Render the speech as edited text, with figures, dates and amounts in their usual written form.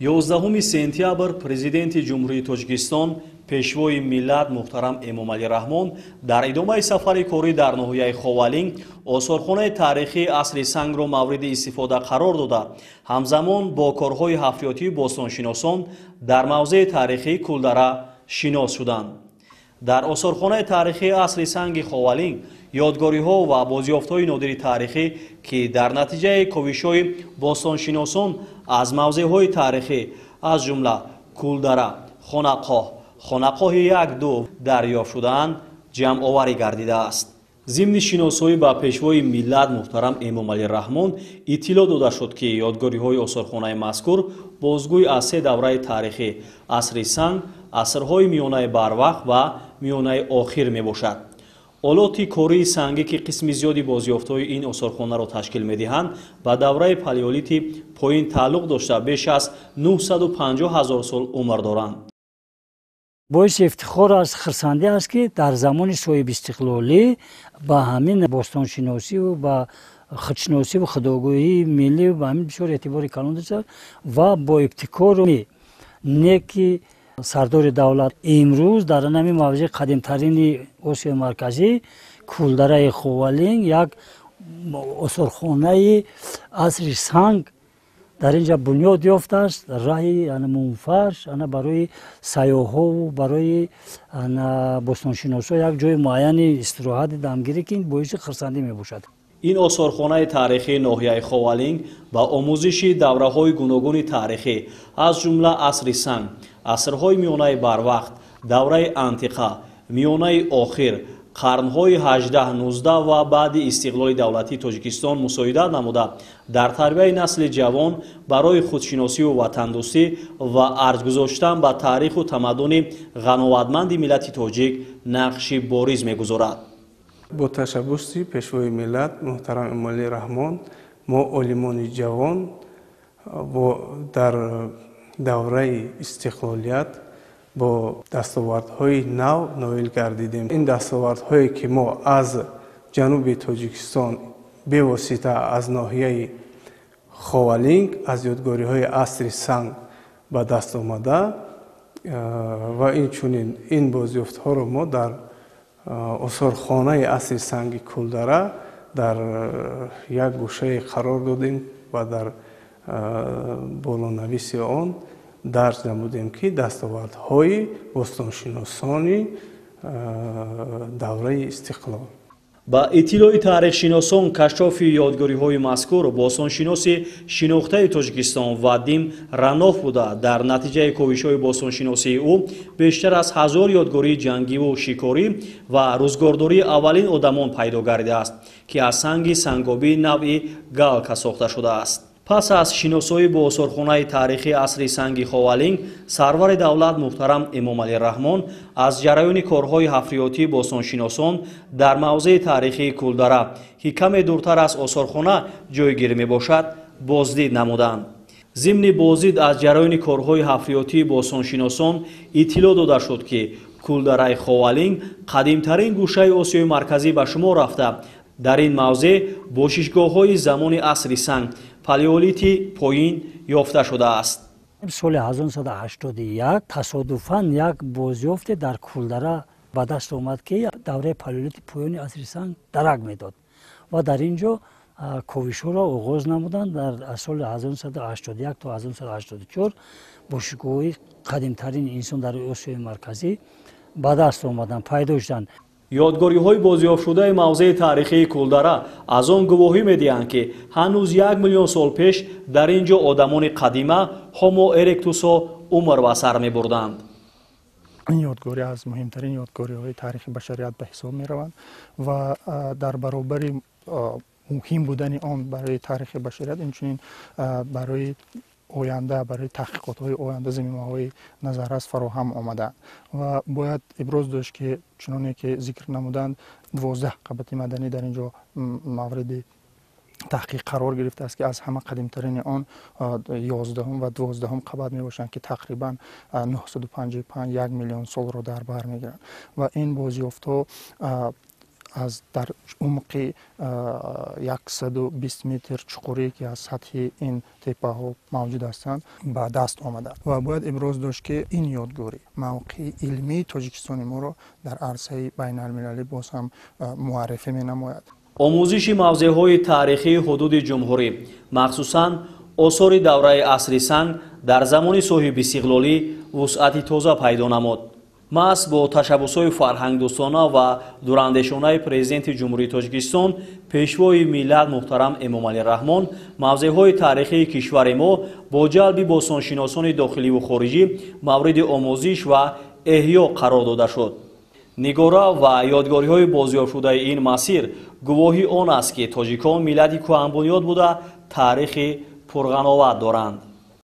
11 сентябр президенти ҷумҳурии Тоҷикистон пешвои миллат муҳтарам Эмомалӣ Раҳмон дар идомаи сафари корӣ дар ноҳияи Ховалинг осорхонаи таърихии асри сангро мавриди истифода қарор дода, ҳамзамон бо корҳои ҳафриётии бостоншиносон дар мавзеи таърихии Кулдара шинос шуданд. дар осорхонаи таърихии асри санги Ховалинг ёдгориҳо ва бозёфтҳои нодири таърихӣ ки дар натиҷаи ковишҳои бостоншиносон аз мавзеъҳои таърихӣ аз ҷумла Кулдара, хонақоҳи 1-2 дарёфт шудаанд, ҷамъоварӣ гардидааст. зимни шиносоӣ ба пешвои миллат муҳтарам Эмомалӣ Раҳмон иттилоъ дода шуд ки ёдгориҳои осорхонаи мазкур бозгӯй аз се давраи таърихӣ асри санг, асрҳои миёнаи барвақт ва миёнаи охир мебошад. олоти кории сангӣ ки қисми зиёди бозёфтҳои ин осорхонаро ташкил медиҳанд ба давраи палеолити поин тааллуқ дошта беш аз 950 000 сол умр доранд. боиси ифтихор аст, хирсандӣ аст ки дар замони соҳибистиқлолӣ ба ҳамин бостоншиносиву ба худшиносиву худогӯҳии миллӣ ба ҳамин бисёр эътибори калон дошта ва бо ибтикори неки сардори давлат имрӯз дар ҳамин мавзеи қадимтарини Осиёи марказӣ Кулдараи Ховалинг як осорхонаи асри санг дар инҷа бунёд ёфтааст. раҳи мунфарш барои сайёҳову барои бостоншиносо як ҷои муайяни истироҳати дамгирӣ ки боиси хирсандӣ мебошад. ин осорхонаи таърихии ноҳияи Ховалинг ба омӯзиши давраҳои гуногуни таърихӣ аз ҷумла асри санг, асрҳои миёнаи барвақт, давраи антиқа, миёнаи охир, қарнҳои 18-19 ва баъди истиқлоли давлатии Тоҷикистон мусоидат намуда дар тарбияи насли ҷавон барои худшиносиву ватандӯстӣ ва арҷ гузоштан ба таъриху тамаддуни ғановатманди миллати тоҷик нақши бориз мегузорад. бо ташаббуси пешвои миллат муҳтарам Эмомалӣ Раҳмон мо олимони ҷавон дар давраи истиқлолият бо дастовардҳои нав ноил гардидем. ин дастовардҳое ки мо аз ҷануби Тоҷикистон бевосита аз ноҳияи Ховалинг аз ёдгориҳои асри санг ба даст омада ва инчунин ин бозёфтҳоро мо дар осорхонаи асри санги Кулдара дар як гӯшае қарор додем ва дар болонависи он дарҷ намудем ки дастовардҳои бостоншиносони давраи истиқлол. ба иттилои таърихшиносон кашофи ёдгориҳои мазкур бостоншиноси шинохтаи Тоҷикистон Вадим Ранов буда дар натиҷаи ковишҳои бостоншиносии ӯ бештар аз 1000 ёдгории ҷангиву шикорӣ ва рӯзгордории аввалин одамон пайдо гардидааст ки аз санги сангобии навъи галка сохта шудааст. пас аз шиносоӣ бо осорхонаи таърихии асри санги Ховалинг, сарвари давлат муҳтарам Эмомалӣ Раҳмон аз ҷараёни корҳои ҳафриётии бостоншиносон дар мавзеи таърихии Кулдара ки каме дуртар аз осорхона ҷойгир мебошад, боздид намуданд. зимни боздид аз ҷараёни корҳои ҳафриётии бостоншиносон иттилоъ дода шуд ки Кулдараи Ховалинг қадимтарин гӯшаи Осиёи марказӣ ба шумор рафта, дар ин мавзеъ бошишгоҳҳои замони асри санг палеолити поин ёфта шудааст. соли 1981 тасодуфан як бозёфте дар Кулдара ба даст омад ки давраи палеолити поёни асри санг дарак медод ва дар ин ҷо ковишҳоро оғоз намуданд. дар соли 1981 то 1984 бошишгоҳи қадимтарини инсон дар Осиёи марказӣ ба даст омаданд, пайдо шуданд. ёдгориҳои бозёфтшудаи мавзеи таърихии Кулдара аз он гувоҳӣ медиҳанд ки ҳанӯз 1 миллион сол пеш дар ин ҷо одамони қадима Homo erectus-о умр ба сар мебурданд. ин ёдгорӣ аз муҳимтарин ёдгориҳои таърихи башарият ба ҳисоб мераванд ва дар баробари муҳим будани он барои таърихи башарият инчунин барои оянда, барои таҳқиқотҳои оянда заминаҳои назаррас фароҳам омада ва бояд иброз дошт ки чуноне ки зикр намуданд 12 қабати маданӣ дар ин ҷо мавриди таҳқиқ қарор гирифтааст ки аз ҳама қадимтарини он 11 ва 12 қабат мебошанд ки тақрибан 955 1 миллион солро дар бар мегиранд ва ин бозёфтҳо از در عمق 120 متر چقوری که از سطح این تپه ها موجود هستند به دست آمده و باید ابراز داشت که این یادگاری موقع علمی تاجیکستان ما را در عرصه بین المللی باز هم معرفی می نماید. آموزش موضوعهای تاریخی حدود جمهوری مخصوصاً آثار دوره عصر سنگ در زمان صاحب استقلالی وسعت تازه پیدا نمود. محض با تشبس‌های فرهنگ دوستانه و دوراندیشانه پرزیدنت جمهوری تاجیکستان پیشوای ملت محترم امامعلی رحمان موضوعهای تاریخی کشور ما با جلب باستانشناسان داخلی و خارجی مورد آموزش و احیا قرار داده شد. نگاره و یادگاری‌های بازیافت شده این مسیر گواهی آن است که تاجیکان ملتی کهن‌بنیاد بوده تاریخ پرغناوت دارند.